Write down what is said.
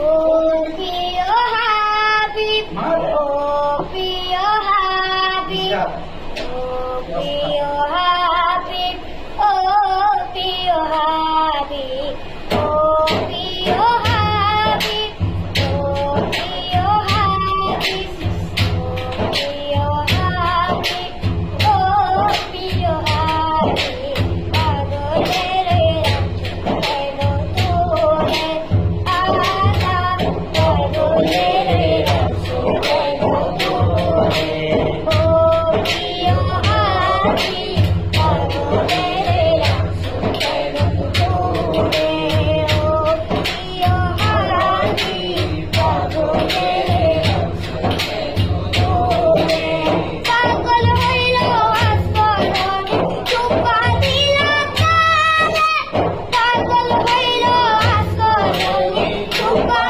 ও প্রিয় হাবিব, ও প্রিয় হাবিব, ও প্রিয় হাবিব, ও প্রিয় হাবিব, ও প্রিয় হাবিব, ও প্রিয় হাবিব, ও প্রিয় হাবিব, ও প্রিয় হাবিব, পাগলের রাজ্য তোরে আলা, পাগলের রাজ্য তোরে, ও প্রিয় হাবিব, পাগলের রাজ্য তোরে, ও প্রিয় হাবিব, পাগলের পাগল হইল আসমানে চুপা দিল কানে, পাগল হইল আসমানে চুপা